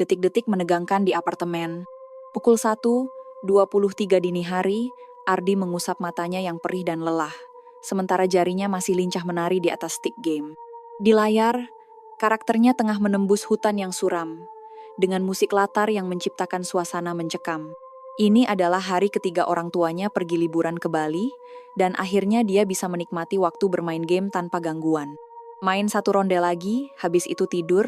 Detik-detik menegangkan di apartemen. Pukul 1:23 dini hari, Ardi mengusap matanya yang perih dan lelah, sementara jarinya masih lincah menari di atas stick game. Di layar, karakternya tengah menembus hutan yang suram, dengan musik latar yang menciptakan suasana mencekam. Ini adalah hari ketiga orang tuanya pergi liburan ke Bali, dan akhirnya dia bisa menikmati waktu bermain game tanpa gangguan. Main satu ronde lagi, habis itu tidur,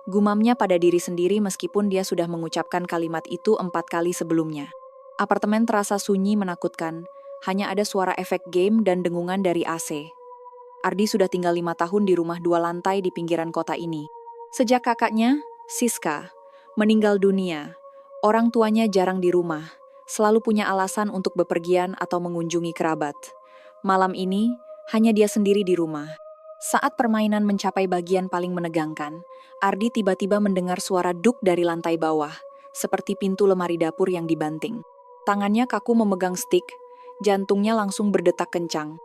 gumamnya pada diri sendiri meskipun dia sudah mengucapkan kalimat itu 4 kali sebelumnya. Apartemen terasa sunyi menakutkan, hanya ada suara efek game dan dengungan dari AC. Ardi sudah tinggal 5 tahun di rumah 2 lantai di pinggiran kota ini. Sejak kakaknya, Siska, meninggal dunia, orang tuanya jarang di rumah, selalu punya alasan untuk bepergian atau mengunjungi kerabat. Malam ini, hanya dia sendiri di rumah. Saat permainan mencapai bagian paling menegangkan, Ardi tiba-tiba mendengar suara duk dari lantai bawah, seperti pintu lemari dapur yang dibanting. Tangannya kaku memegang stick, jantungnya langsung berdetak kencang.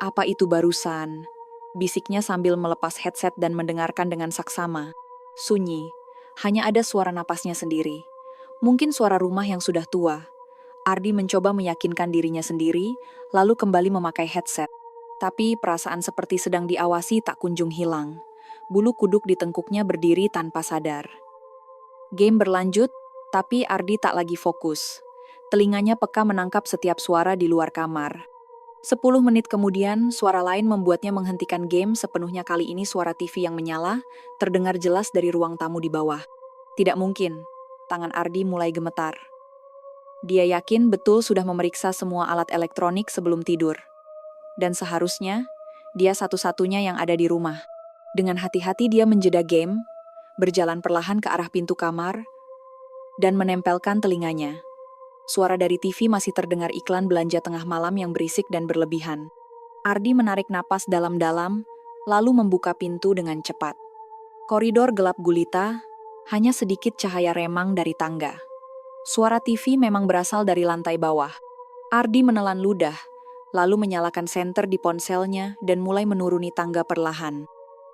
Apa itu barusan? Bisiknya sambil melepas headset dan mendengarkan dengan saksama. Sunyi, hanya ada suara napasnya sendiri. Mungkin suara rumah yang sudah tua. Ardi mencoba meyakinkan dirinya sendiri, lalu kembali memakai headset. Tapi perasaan seperti sedang diawasi tak kunjung hilang. Bulu kuduk di tengkuknya berdiri tanpa sadar. Game berlanjut, tapi Ardi tak lagi fokus. Telinganya peka menangkap setiap suara di luar kamar. 10 menit kemudian, suara lain membuatnya menghentikan game. Sepenuhnya kali ini suara TV yang menyala, terdengar jelas dari ruang tamu di bawah. Tidak mungkin, tangan Ardi mulai gemetar. Dia yakin betul sudah memeriksa semua alat elektronik sebelum tidur. Dan seharusnya, dia satu-satunya yang ada di rumah. Dengan hati-hati dia menjeda game, berjalan perlahan ke arah pintu kamar, dan menempelkan telinganya. Suara dari TV masih terdengar iklan belanja tengah malam yang berisik dan berlebihan. Ardi menarik napas dalam-dalam, lalu membuka pintu dengan cepat. Koridor gelap gulita, hanya sedikit cahaya remang dari tangga. Suara TV memang berasal dari lantai bawah. Ardi menelan ludah, lalu menyalakan senter di ponselnya dan mulai menuruni tangga perlahan.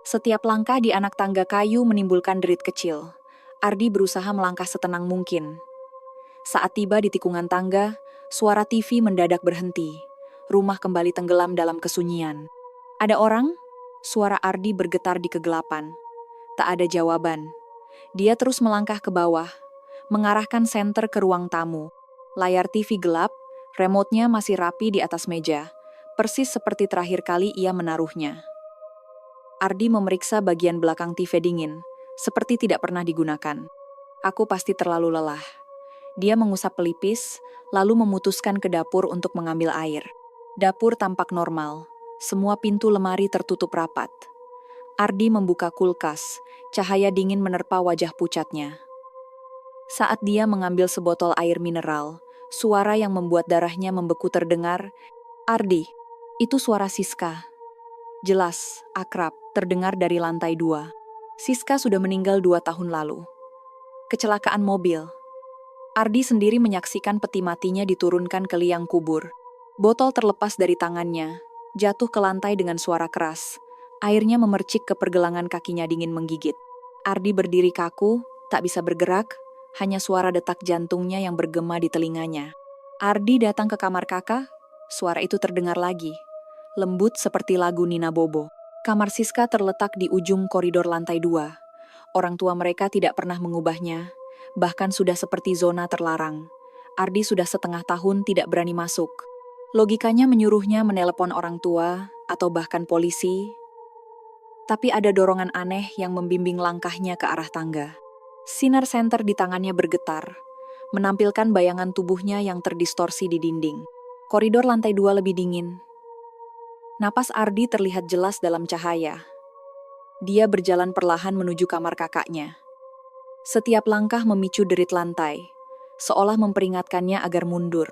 Setiap langkah di anak tangga kayu menimbulkan derit kecil. Ardi berusaha melangkah setenang mungkin. Saat tiba di tikungan tangga, suara TV mendadak berhenti. Rumah kembali tenggelam dalam kesunyian. Ada orang? Suara Ardi bergetar di kegelapan. Tak ada jawaban. Dia terus melangkah ke bawah, mengarahkan senter ke ruang tamu. Layar TV gelap, remote-nya masih rapi di atas meja, persis seperti terakhir kali ia menaruhnya. Ardi memeriksa bagian belakang TV dingin, seperti tidak pernah digunakan. Aku pasti terlalu lelah. Dia mengusap pelipis, lalu memutuskan ke dapur untuk mengambil air. Dapur tampak normal, semua pintu lemari tertutup rapat. Ardi membuka kulkas, cahaya dingin menerpa wajah pucatnya. Saat dia mengambil sebotol air mineral, suara yang membuat darahnya membeku terdengar. Ardi, itu suara Siska. Jelas, akrab, terdengar dari lantai 2. Siska sudah meninggal 2 tahun lalu. Kecelakaan mobil. Ardi sendiri menyaksikan peti matinya diturunkan ke liang kubur. Botol terlepas dari tangannya, jatuh ke lantai dengan suara keras. Airnya memercik ke pergelangan kakinya dingin menggigit. Ardi berdiri kaku, tak bisa bergerak, hanya suara detak jantungnya yang bergema di telinganya. Ardi datang ke kamar kakak, suara itu terdengar lagi. Lembut seperti lagu Nina Bobo. Kamar Siska terletak di ujung koridor lantai 2. Orang tua mereka tidak pernah mengubahnya, bahkan sudah seperti zona terlarang. Ardi sudah setengah tahun tidak berani masuk. Logikanya menyuruhnya menelepon orang tua, atau bahkan polisi. Tapi ada dorongan aneh yang membimbing langkahnya ke arah tangga. Sinar senter di tangannya bergetar, menampilkan bayangan tubuhnya yang terdistorsi di dinding. Koridor lantai 2 lebih dingin. Napas Ardi terlihat jelas dalam cahaya. Dia berjalan perlahan menuju kamar kakaknya. Setiap langkah memicu derit lantai, seolah memperingatkannya agar mundur.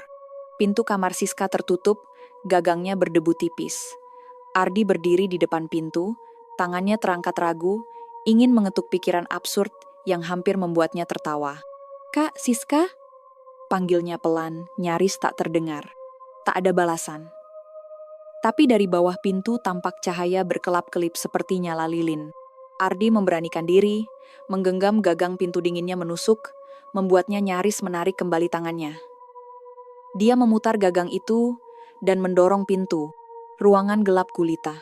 Pintu kamar Siska tertutup, gagangnya berdebu tipis. Ardi berdiri di depan pintu, tangannya terangkat ragu, ingin mengetuk pikiran absurd yang hampir membuatnya tertawa. "Kak, Siska?" Panggilnya pelan, nyaris tak terdengar. Tak ada balasan. Tapi dari bawah pintu tampak cahaya berkelap-kelip seperti nyala lilin. Ardi memberanikan diri, menggenggam gagang pintu dinginnya menusuk, membuatnya nyaris menarik kembali tangannya. Dia memutar gagang itu dan mendorong pintu. Ruangan gelap gulita.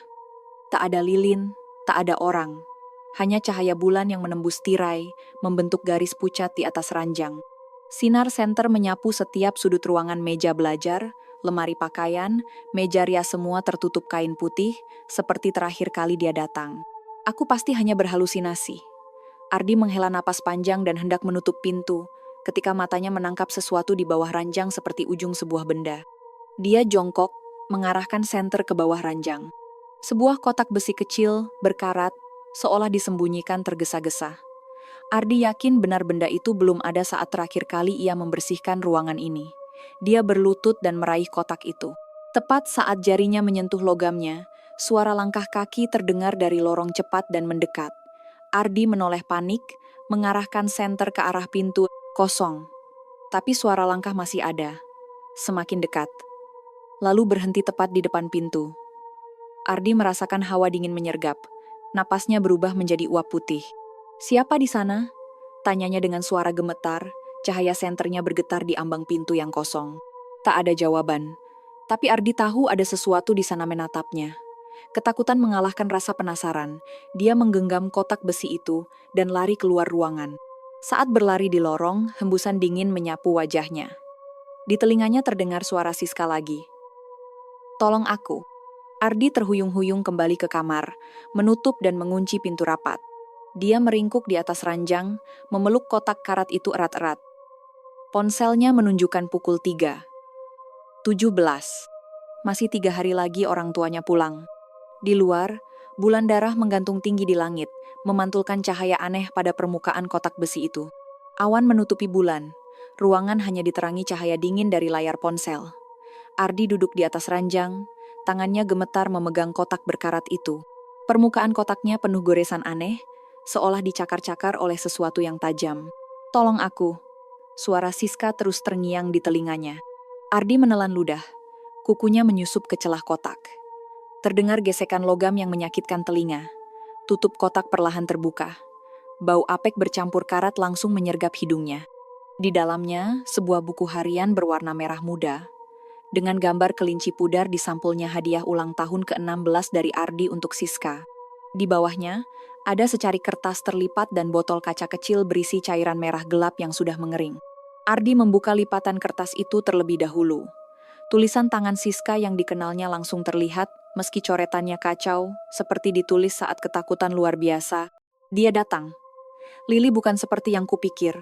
Tak ada lilin, tak ada orang. Hanya cahaya bulan yang menembus tirai, membentuk garis pucat di atas ranjang. Sinar senter menyapu setiap sudut ruangan meja belajar, lemari pakaian, meja rias semua tertutup kain putih, seperti terakhir kali dia datang. Aku pasti hanya berhalusinasi. Ardi menghela napas panjang dan hendak menutup pintu, ketika matanya menangkap sesuatu di bawah ranjang seperti ujung sebuah benda. Dia jongkok, mengarahkan senter ke bawah ranjang. Sebuah kotak besi kecil, berkarat, seolah disembunyikan tergesa-gesa. Ardi yakin benar benda itu belum ada saat terakhir kali ia membersihkan ruangan ini. Dia berlutut dan meraih kotak itu. Tepat saat jarinya menyentuh logamnya, suara langkah kaki terdengar dari lorong cepat dan mendekat. Ardi menoleh panik, mengarahkan senter ke arah pintu, kosong. Tapi suara langkah masih ada, semakin dekat. Lalu berhenti tepat di depan pintu. Ardi merasakan hawa dingin menyergap. Napasnya berubah menjadi uap putih. "Siapa di sana?" tanyanya dengan suara gemetar, cahaya senternya bergetar di ambang pintu yang kosong. Tak ada jawaban, tapi Ardi tahu ada sesuatu di sana menatapnya. Ketakutan mengalahkan rasa penasaran. Dia menggenggam kotak besi itu dan lari keluar ruangan. Saat berlari di lorong, hembusan dingin menyapu wajahnya. Di telinganya terdengar suara Siska lagi. "Tolong aku." Ardi terhuyung-huyung kembali ke kamar, menutup dan mengunci pintu rapat. Dia meringkuk di atas ranjang, memeluk kotak karat itu erat-erat. Ponselnya menunjukkan pukul 3:17. Masih 3 hari lagi orang tuanya pulang. Di luar, bulan darah menggantung tinggi di langit, memantulkan cahaya aneh pada permukaan kotak besi itu. Awan menutupi bulan. Ruangan hanya diterangi cahaya dingin dari layar ponsel. Ardi duduk di atas ranjang, tangannya gemetar memegang kotak berkarat itu. Permukaan kotaknya penuh goresan aneh, seolah dicakar-cakar oleh sesuatu yang tajam. "Tolong aku." Suara Siska terus terngiang di telinganya. Ardi menelan ludah. Kukunya menyusup ke celah kotak. Terdengar gesekan logam yang menyakitkan telinga. Tutup kotak perlahan terbuka. Bau apek bercampur karat langsung menyergap hidungnya. Di dalamnya, sebuah buku harian berwarna merah muda, dengan gambar kelinci pudar di sampulnya hadiah ulang tahun ke-16 dari Ardi untuk Siska. Di bawahnya, ada secari kertas terlipat dan botol kaca kecil berisi cairan merah gelap yang sudah mengering. Ardi membuka lipatan kertas itu terlebih dahulu. Tulisan tangan Siska yang dikenalnya langsung terlihat, meski coretannya kacau, seperti ditulis saat ketakutan luar biasa. "Dia datang. Lili bukan seperti yang kupikir.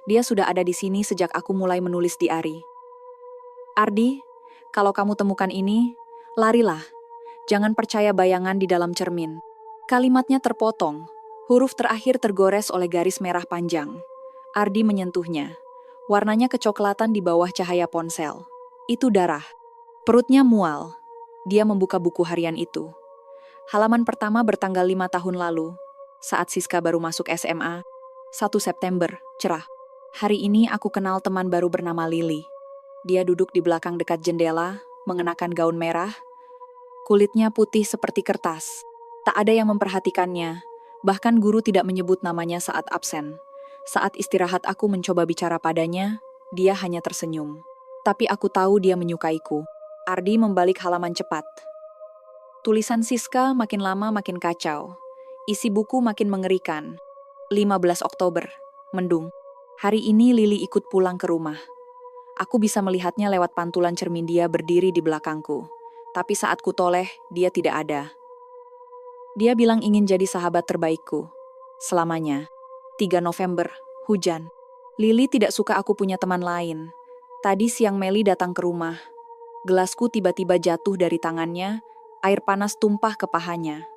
Dia sudah ada di sini sejak aku mulai menulis diari. Ardi, kalau kamu temukan ini, larilah. Jangan percaya bayangan di dalam cermin." Kalimatnya terpotong. Huruf terakhir tergores oleh garis merah panjang. Ardi menyentuhnya. Warnanya kecoklatan di bawah cahaya ponsel. Itu darah. Perutnya mual. Dia membuka buku harian itu. Halaman pertama bertanggal 5 tahun lalu, saat Siska baru masuk SMA. 1 September, cerah. "Hari ini aku kenal teman baru bernama Lili." Dia duduk di belakang dekat jendela, mengenakan gaun merah. Kulitnya putih seperti kertas. Tak ada yang memperhatikannya. Bahkan guru tidak menyebut namanya saat absen. Saat istirahat aku mencoba bicara padanya, dia hanya tersenyum. Tapi aku tahu dia menyukaiku. Ardi membalik halaman cepat. Tulisan Siska makin lama makin kacau. Isi buku makin mengerikan. 15 Oktober, mendung. Hari ini Lili ikut pulang ke rumah. Aku bisa melihatnya lewat pantulan cermin dia berdiri di belakangku. Tapi saat ku toleh, dia tidak ada. Dia bilang ingin jadi sahabat terbaikku. Selamanya. 3 November, hujan. Lili tidak suka aku punya teman lain. Tadi siang Meli datang ke rumah. Gelasku tiba-tiba jatuh dari tangannya, air panas tumpah ke pahanya.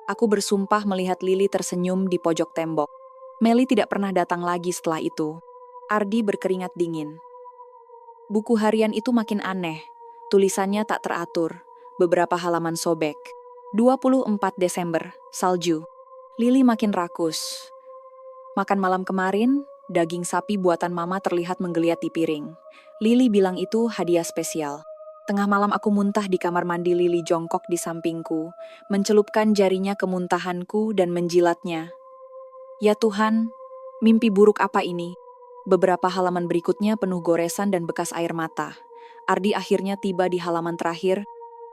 Aku bersumpah melihat Lili tersenyum di pojok tembok. Meli tidak pernah datang lagi setelah itu. Ardi berkeringat dingin. Buku harian itu makin aneh. Tulisannya tak teratur. Beberapa halaman sobek. 24 Desember, salju. Lili makin rakus. Makan malam kemarin, daging sapi buatan mama terlihat menggeliat di piring. Lili bilang itu hadiah spesial. Tengah malam aku muntah di kamar mandi. Lili jongkok di sampingku, mencelupkan jarinya ke muntahanku dan menjilatnya. Ya Tuhan, mimpi buruk apa ini? Beberapa halaman berikutnya penuh goresan dan bekas air mata. Ardi akhirnya tiba di halaman terakhir,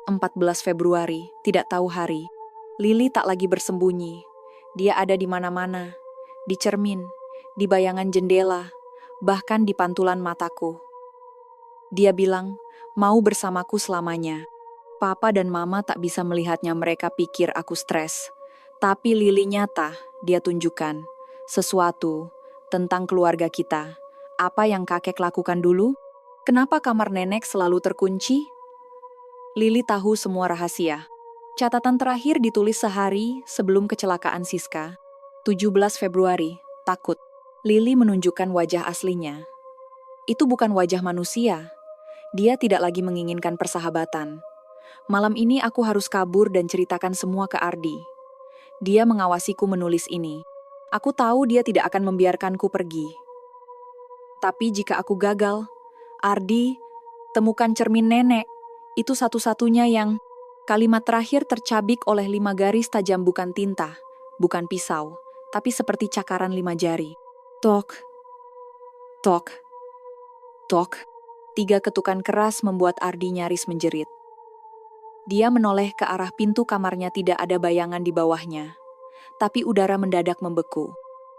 14 Februari, tidak tahu hari. Lili tak lagi bersembunyi. Dia ada di mana-mana, di cermin, di bayangan jendela, bahkan di pantulan mataku. Dia bilang, mau bersamaku selamanya. Papa dan Mama tak bisa melihatnya, mereka pikir aku stres. Tapi Lili nyata, dia tunjukkan sesuatu tentang keluarga kita. Apa yang kakek lakukan dulu? Kenapa kamar nenek selalu terkunci? Lili tahu semua rahasia. Catatan terakhir ditulis sehari sebelum kecelakaan Siska. 17 Februari, takut. Lili menunjukkan wajah aslinya. Itu bukan wajah manusia. Dia tidak lagi menginginkan persahabatan. Malam ini aku harus kabur dan ceritakan semua ke Ardi. Dia mengawasiku menulis ini. Aku tahu dia tidak akan membiarkanku pergi. Tapi jika aku gagal, Ardi, temukan cermin nenek. Itu satu-satunya yang... Kalimat terakhir tercabik oleh 5 garis tajam, bukan tinta, bukan pisau, tapi seperti cakaran 5 jari. Tok, tok, tok. 3 ketukan keras membuat Ardi nyaris menjerit. Dia menoleh ke arah pintu kamarnya, tidak ada bayangan di bawahnya. Tapi udara mendadak membeku.